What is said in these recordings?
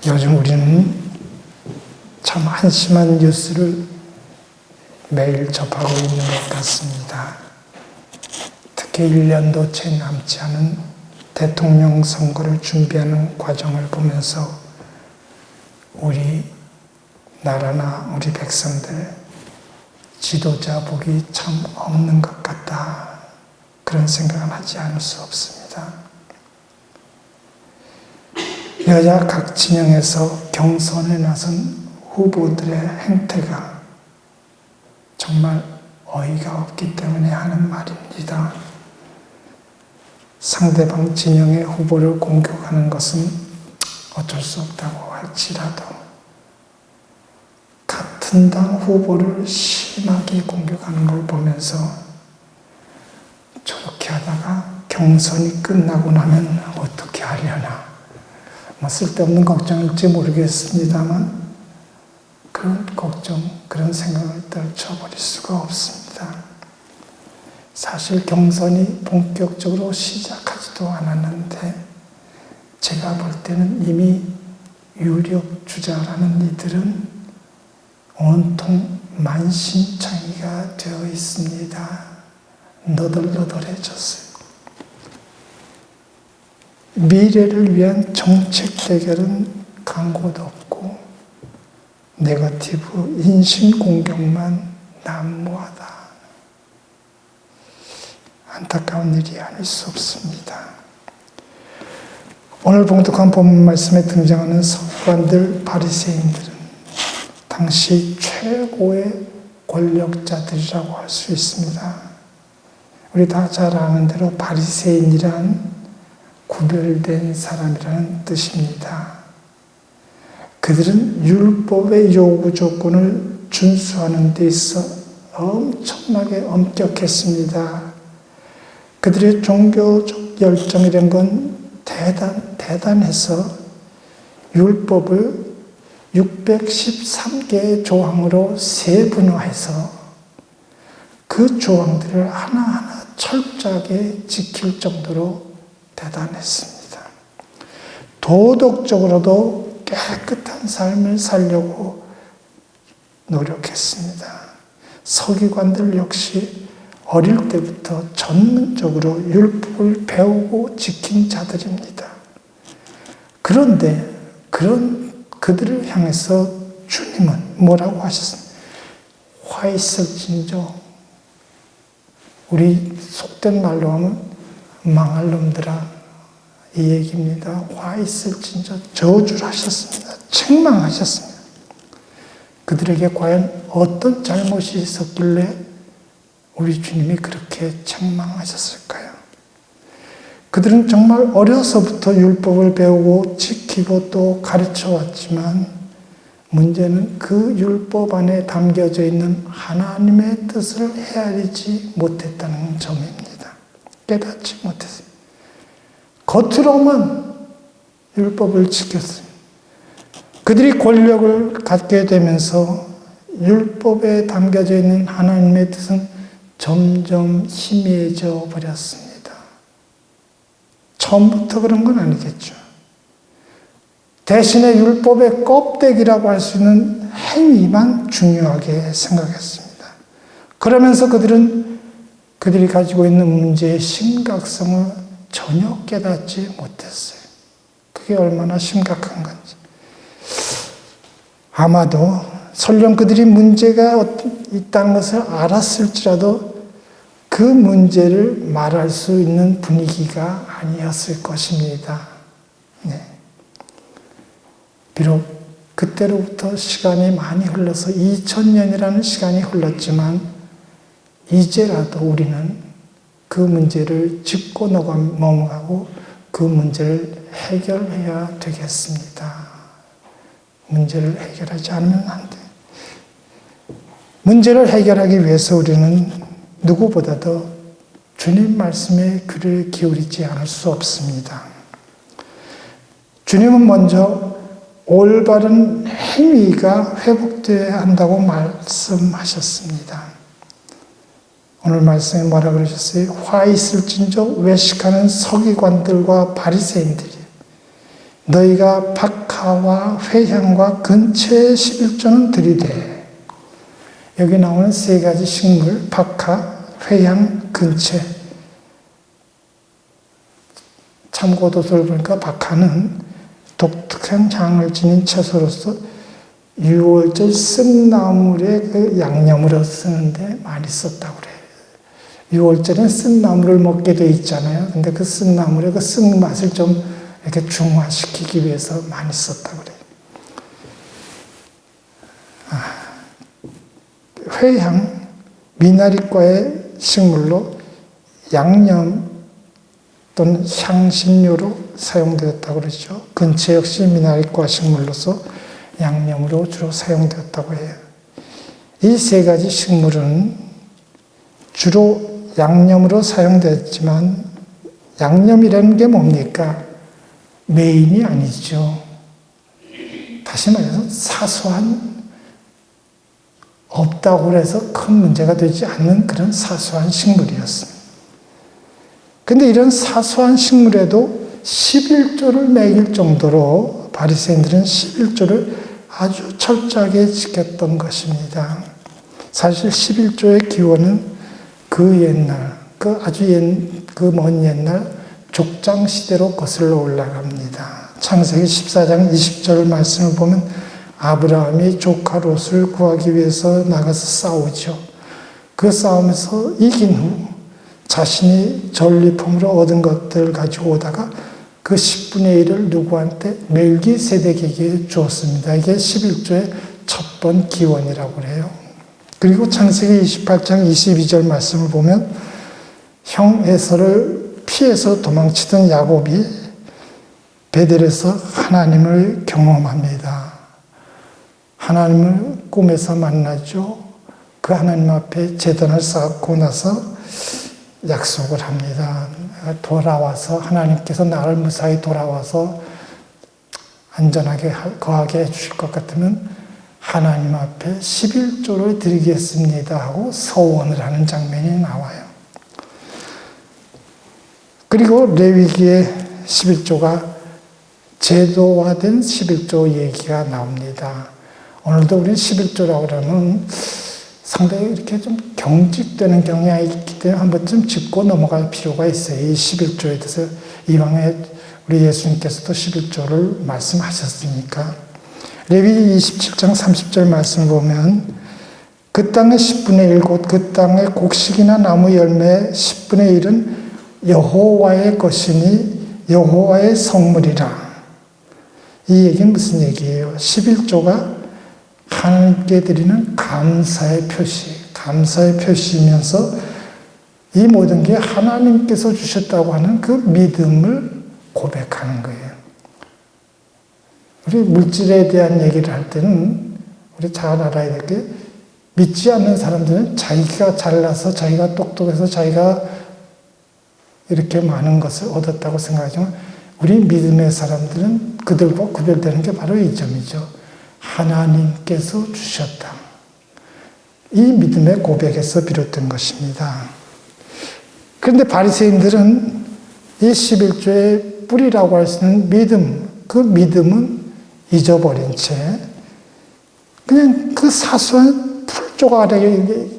요즘 우리는 참 한심한 뉴스를 매일 접하고 있는 것 같습니다. 특히 1년도 채 남지 않은 대통령 선거를 준비하는 과정을 보면서 우리 나라나 우리 백성들 지도자 복이 참 없는 것 같다. 그런 생각을 하지 않을 수 없습니다. 여야 각 진영에서 경선에 나선 후보들의 행태가 정말 어이가 없기 때문에 하는 말입니다. 상대방 진영의 후보를 공격하는 것은 어쩔 수 없다고 할지라도 같은 당 후보를 심하게 공격하는 걸 보면서 저렇게 하다가 경선이 끝나고 나면 어떻게 하려나, 쓸데없는 걱정일지 모르겠습니다만 그런 걱정, 그런 생각을 떨쳐버릴 수가 없습니다. 사실 경선이 본격적으로 시작하지도 않았는데 제가 볼 때는 이미 유력 주자라는 이들은 온통 만신창이가 되어 있습니다. 너덜너덜해졌어요. 미래를 위한 정책 대결은 광고도 없고 네거티브 인신공격만 난무하다. 안타까운 일이 아닐 수 없습니다. 오늘 봉독한 본문 말씀에 등장하는 서기관들, 바리새인들은 당시 최고의 권력자들이라고 할 수 있습니다. 우리 다 잘 아는 대로 바리새인이란 구별된 사람이라는 뜻입니다. 그들은 율법의 요구 조건을 준수하는 데 있어 엄청나게 엄격했습니다. 그들의 종교적 열정이란 건 대단해서 율법을 613개의 조항으로 세분화해서 그 조항들을 하나하나 철저하게 지킬 정도로 대단했습니다. 도덕적으로도 깨끗한 삶을 살려고 노력했습니다. 서기관들 역시 어릴 때부터 전문적으로 율법을 배우고 지킨 자들입니다. 그런데 그들을 향해서 주님은 뭐라고 하셨습니까? 화 있을진저, 우리 속된 말로 하면 망할 놈들아, 이 얘기입니다. 화 있을진저 저주를 하셨습니다. 책망하셨습니다. 그들에게 과연 어떤 잘못이 있었길래 우리 주님이 그렇게 책망하셨을까요? 그들은 정말 어려서부터 율법을 배우고 지키고 또 가르쳐 왔지만 문제는 그 율법 안에 담겨져 있는 하나님의 뜻을 헤아리지 못했다는 점입니다. 깨닫지 못했어요. 겉으로만 율법을 지켰어요. 그들이 권력을 갖게 되면서 율법에 담겨져 있는 하나님의 뜻은 점점 희미해져 버렸습니다. 처음부터 그런 건 아니겠죠. 대신에 율법의 껍데기라고 할 수 있는 행위만 중요하게 생각했습니다. 그러면서 그들이 가지고 있는 문제의 심각성을 전혀 깨닫지 못했어요. 그게 얼마나 심각한 건지. 아마도 설령 그들이 문제가 있다는 것을 알았을지라도 그 문제를 말할 수 있는 분위기가 아니었을 것입니다. 네. 비록 그때로부터 시간이 많이 흘러서 2000년이라는 시간이 흘렀지만 이제라도 우리는 그 문제를 짚고 넘어가고 그 문제를 해결해야 되겠습니다. 문제를 해결하지 않으면 안 돼. 문제를 해결하기 위해서 우리는 누구보다도 주님 말씀에 귀를 기울이지 않을 수 없습니다. 주님은 먼저 올바른 행위가 회복되어야 한다고 말씀하셨습니다. 오늘 말씀에 뭐라 그러셨어요? 화 있을진저 외식하는 서기관들과 바리새인들이 너희가 박하 박하와 회향과 근처의 11조는 들이되, 여기 나오는 세 가지 식물, 박하, 회향, 근처. 참고도서를 보니까 박하는 독특한 향을 지닌 채소로서 6월절 쓴나물에 그 양념으로 쓰는데 많이 썼다고 그래요. 6월절엔 쓴나물을 먹게 돼 있잖아요. 근데 그 쓴나물의 그 쓴맛을 좀 이렇게 중화시키기 위해서 많이 썼다고 그래요. 회향, 미나리과의 식물로 양념 또는 향신료로 사용되었다고 그러죠. 근처 역시 미나리과 식물로서 양념으로 주로 사용되었다고 해요. 이 세 가지 식물은 주로 양념으로 사용되었지만, 양념이라는 게 뭡니까? 메인이 아니죠. 다시 말해서 사소한, 없다고 해서 큰 문제가 되지 않는 그런 사소한 식물이었습니다. 근데 이런 사소한 식물에도 11조를 매길 정도로 바리새인들은 11조를 아주 철저하게 지켰던 것입니다. 사실 11조의 기원은 그 옛날, 그 먼 옛날 족장 시대로 거슬러 올라갑니다. 창세기 14장 20절 말씀을 보면 아브라함이 조카 롯을 구하기 위해서 나가서 싸우죠. 그 싸움에서 이긴 후 자신이 전리품으로 얻은 것들을 가지고 오다가 그 10분의 1을 누구한테? 멜기세덱에게 주었습니다. 이게 11조의 첫 번 기원이라고 그래요. 그리고 창세기 28장 22절 말씀을 보면 형 에서를 피해서 도망치던 야곱이 베델에서 하나님을 경험합니다. 하나님을 꿈에서 만나죠. 그 하나님 앞에 제단을 쌓고 나서 약속을 합니다. 돌아와서 하나님께서 나를 무사히 돌아와서 안전하게 거하게 해주실 것 같으면 하나님 앞에 11조를 드리겠습니다 하고 서원을 하는 장면이 나와요. 그리고 레위기의 11조가 제도화된 11조 얘기가 나옵니다. 오늘도 우리는 11조라고 그러면 상당히 이렇게 좀 경직되는 경향이 있기 때문에 한 번쯤 짚고 넘어갈 필요가 있어요. 이 11조에 대해서 이방에 우리 예수님께서도 11조를 말씀하셨으니까. 레위기 27장 30절 말씀을 보면 그 땅의 10분의 1, 곧 그 땅의 곡식이나 나무 열매 10분의 1은 여호와의 것이니 여호와의 성물이라. 이 얘기는 무슨 얘기예요? 11조가 하나님께 드리는 감사의 표시이면서 이 모든 게 하나님께서 주셨다고 하는 그 믿음을 고백하는 거예요. 우리 물질에 대한 얘기를 할 때는 우리 잘 알아야 될 게, 믿지 않는 사람들은 자기가 잘나서 자기가 똑똑해서 자기가 이렇게 많은 것을 얻었다고 생각하지만 우리 믿음의 사람들은 그들과 구별되는 게 바로 이 점이죠. 하나님께서 주셨다. 이 믿음의 고백에서 비롯된 것입니다. 그런데 바리새인들은 이 11조의 뿌리라고 할 수 있는 믿음, 그 믿음은 잊어버린 채 그냥 그 사소한 풀 쪼가리에,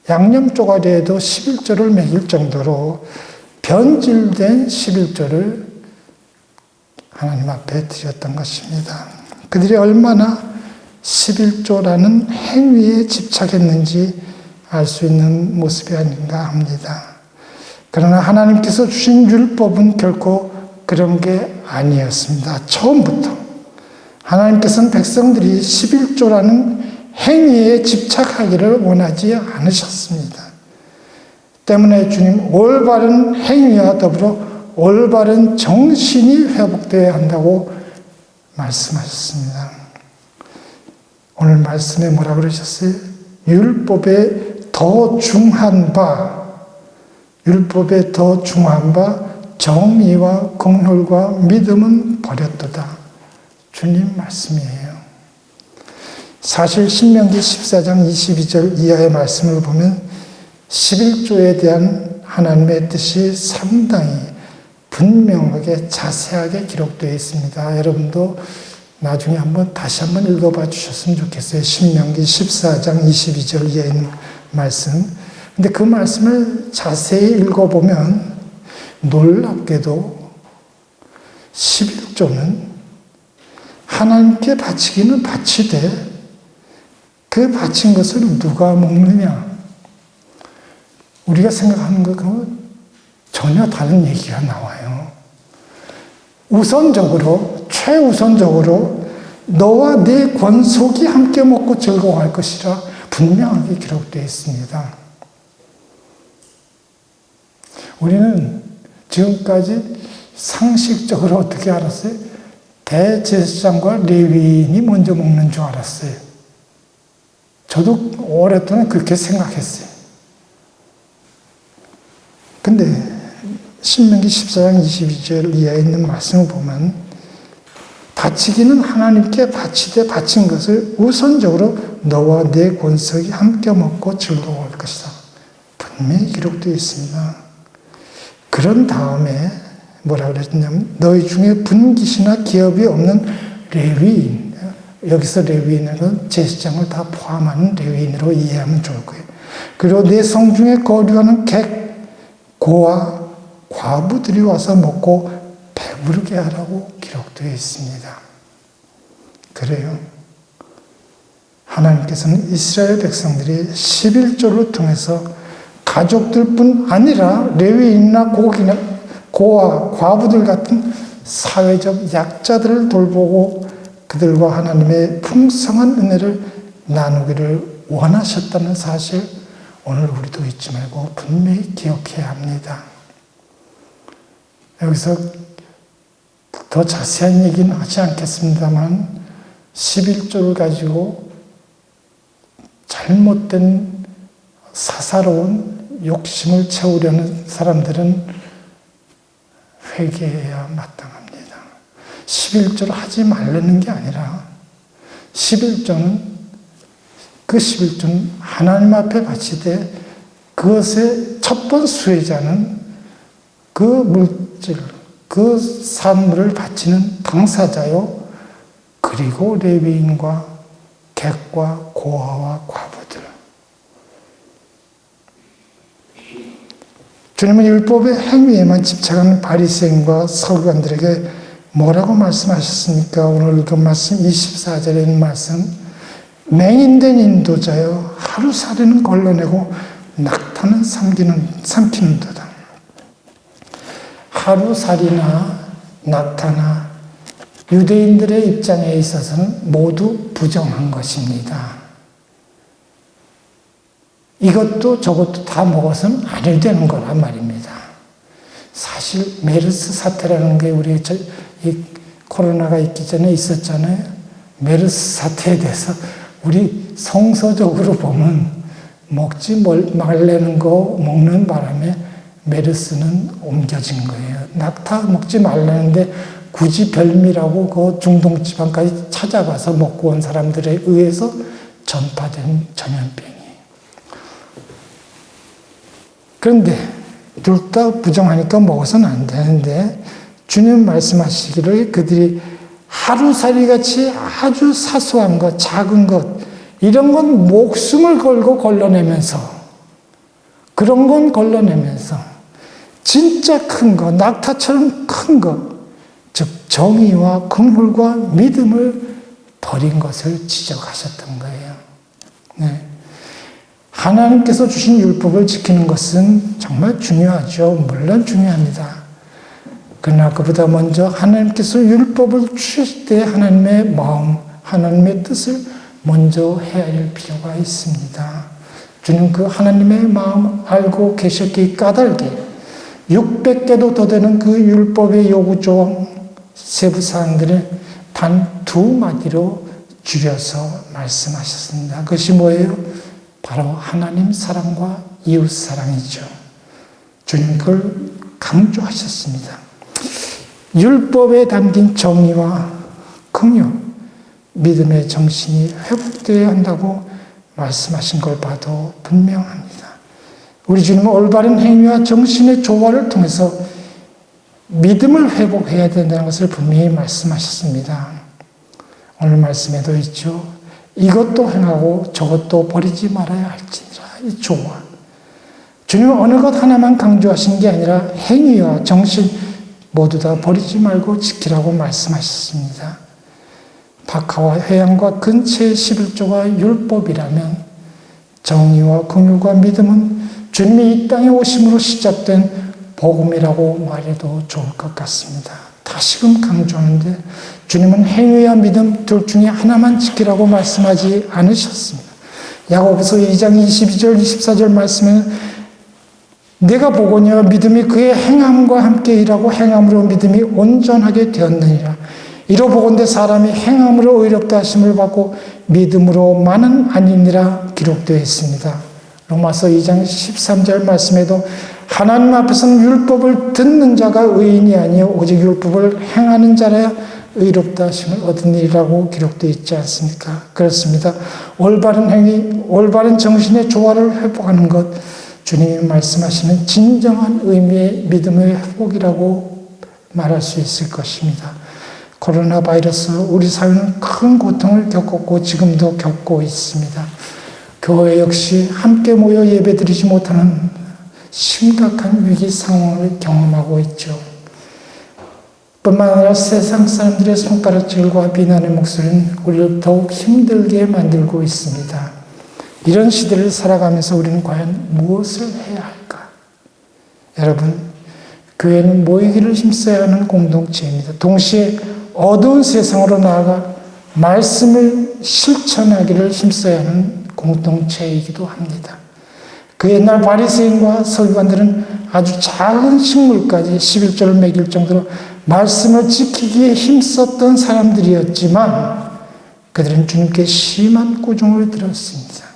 양념 쪼가리에도 11조를 매길 정도로 변질된 11조를 하나님 앞에 드렸던 것입니다. 그들이 얼마나 11조라는 행위에 집착했는지 알 수 있는 모습이 아닌가 합니다. 그러나 하나님께서 주신 율법은 결코 그런 게 아니었습니다. 처음부터 하나님께서는 백성들이 11조라는 행위에 집착하기를 원하지 않으셨습니다. 때문에 주님 올바른 행위와 더불어 올바른 정신이 회복되어야 한다고 말씀하셨습니다. 오늘 말씀에 뭐라 그러셨어요? 율법에 더 중한 바 정의와 긍휼과 믿음은 버렸도다. 주님 말씀이에요. 사실 신명기 14장 22절 이하의 말씀을 보면 11조에 대한 하나님의 뜻이 상당히 분명하게 자세하게 기록되어 있습니다. 여러분도 나중에 다시 한번 읽어봐 주셨으면 좋겠어요. 신명기 14장 22절 이하에 있는 말씀. 근데 그 말씀을 자세히 읽어보면 놀랍게도 11조는 하나님께 바치기는 바치되 그 바친 것을 누가 먹느냐. 우리가 생각하는 것과 전혀 다른 얘기가 나와요. 최우선적으로 너와 네 권속이 함께 먹고 즐거워할 것이라 분명하게 기록되어 있습니다. 우리는 지금까지 상식적으로 어떻게 알았어요? 대제사장과 레위인이 먼저 먹는 줄 알았어요. 저도 오랫동안 그렇게 생각했어요. 근데 신명기 14장 22절 이하에 있는 말씀을 보면 바치기는 하나님께 바치되 바친 것을 우선적으로 너와 네 권속이 함께 먹고 즐거워할 것이다. 분명히 기록되어 있습니다. 그런 다음에 뭐라 그랬냐면 너희 중에 분깃이나 기업이 없는 레위인, 여기서 레위인은 제사장을 다 포함하는 레위인으로 이해하면 좋을 거예요. 그리고 내 성중에 거류하는 객, 고아, 과부들이 와서 먹고 배부르게 하라고 기록되어 있습니다. 그래요. 하나님께서는 이스라엘 백성들이 11조를 통해서 가족들뿐 아니라 레위인이나 고아, 과부들 같은 사회적 약자들을 돌보고 그들과 하나님의 풍성한 은혜를 나누기를 원하셨다는 사실, 오늘 우리도 잊지 말고 분명히 기억해야 합니다. 여기서 더 자세한 얘기는 하지 않겠습니다만 11조를 가지고 잘못된 사사로운 욕심을 채우려는 사람들은 회개해야 마땅합니다. 11조를 하지 말라는 게 아니라 11조는 하나님 앞에 바치되 그것의 첫 번 수혜자는 그 물질, 그 산물을 바치는 당사자요, 그리고 레위인과 객과 고아와 과부들. 주님은 율법의 행위에만 집착하는 바리새인과 서기관들에게 뭐라고 말씀하셨습니까? 오늘 그 말씀 24절에 있는 말씀, 맹인된 인도자여 하루살이는 걸러내고 낙타는 삼키는도다. 하루살이나 낙타나 유대인들의 입장에 있어서는 모두 부정한 것입니다. 이것도 저것도 다 먹어서는 안 되는 거란 말입니다. 사실 메르스 사태라는 게 우리 이 코로나가 있기 전에 있었잖아요. 메르스 사태에 대해서 우리 성서적으로 보면 먹지 말라는 거 먹는 바람에 메르스는 옮겨진 거예요. 낙타 먹지 말라는데 굳이 별미라고 그 중동 지방까지 찾아가서 먹고 온 사람들에 의해서 전파된 전염병이에요. 그런데 둘 다 부정하니까 먹어서는 안 되는데 주님 말씀하시기를 그들이 하루살이같이 아주 사소한 것, 작은 것, 이런 건 목숨을 걸고 걸러내면서, 그런 건 걸러내면서 진짜 큰 것, 낙타처럼 큰 것, 즉 정의와 긍휼과 믿음을 버린 것을 지적하셨던 거예요. 네. 하나님께서 주신 율법을 지키는 것은 정말 중요하죠. 물론 중요합니다. 그러나 그보다 먼저 하나님께서 율법을 주실 때 하나님의 마음, 하나님의 뜻을 먼저 헤아릴 필요가 있습니다. 주님 그 하나님의 마음 알고 계셨기에 까닭에 600개도 더 되는 그 율법의 요구조항 세부사항들을 단 2마디로 줄여서 말씀하셨습니다. 그것이 뭐예요? 바로 하나님 사랑과 이웃 사랑이죠. 주님 그걸 강조하셨습니다. 율법에 담긴 정의와 긍휼, 믿음의 정신이 회복되어야 한다고 말씀하신 걸 봐도 분명합니다. 우리 주님은 올바른 행위와 정신의 조화를 통해서 믿음을 회복해야 된다는 것을 분명히 말씀하셨습니다. 오늘 말씀에도 있죠. 이것도 행하고 저것도 버리지 말아야 할지니라. 이 조화. 주님은 어느 것 하나만 강조하신 게 아니라 행위와 정신 모두 다 버리지 말고 지키라고 말씀하셨습니다. 박하와 회양과 근처의 11조가 율법이라면 정의와 긍휼과 믿음은 주님이 이 땅에 오심으로 시작된 복음이라고 말해도 좋을 것 같습니다. 다시금 강조하는데 주님은 행위와 믿음 둘 중에 하나만 지키라고 말씀하지 않으셨습니다. 야고보서 2장 22절 24절 말씀에는 내가 보거니와 믿음이 그의 행함과 함께 일하고 행함으로 믿음이 온전하게 되었느니라. 이로 보건대 사람이 행함으로 의롭다 하심을 받고 믿음으로만은 아니니라 기록되어 있습니다. 로마서 2장 13절 말씀에도 하나님 앞에서는 율법을 듣는 자가 의인이 아니요 오직 율법을 행하는 자라야 의롭다 하심을 얻으니라고 기록되어 있지 않습니까? 그렇습니다. 올바른 행위, 올바른 정신의 조화를 회복하는 것, 주님이 말씀하시는 진정한 의미의 믿음의 회복이라고 말할 수 있을 것입니다. 코로나 바이러스 우리 사회는 큰 고통을 겪었고 지금도 겪고 있습니다. 교회 역시 함께 모여 예배드리지 못하는 심각한 위기 상황을 경험하고 있죠. 뿐만 아니라 세상 사람들의 손가락질과 비난의 목소리는 우리를 더욱 힘들게 만들고 있습니다. 이런 시대를 살아가면서 우리는 과연 무엇을 해야 할까? 여러분, 교회는 모이기를 힘써야 하는 공동체입니다. 동시에 어두운 세상으로 나아가 말씀을 실천하기를 힘써야 하는 공동체이기도 합니다. 그 옛날 바리새인과 서기관들은 아주 작은 식물까지 11조를 먹일 정도로 말씀을 지키기에 힘썼던 사람들이었지만 그들은 주님께 심한 꾸중을 들었습니다.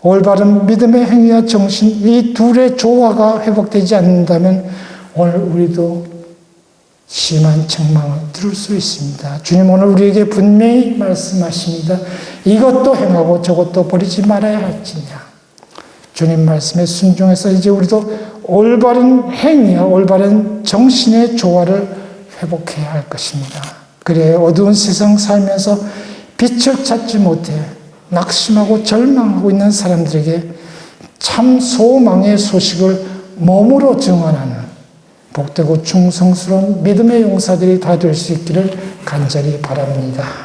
올바른 믿음의 행위와 정신, 이 둘의 조화가 회복되지 않는다면 오늘 우리도 심한 책망을 들을 수 있습니다. 주님 오늘 우리에게 분명히 말씀하십니다. 이것도 행하고 저것도 버리지 말아야 할지니라. 주님 말씀에 순종해서 이제 우리도 올바른 행위와 올바른 정신의 조화를 회복해야 할 것입니다. 그래야 어두운 세상 살면서 빛을 찾지 못해 낙심하고 절망하고 있는 사람들에게 참 소망의 소식을 몸으로 증언하는 복되고 충성스러운 믿음의 용사들이 다 될 수 있기를 간절히 바랍니다.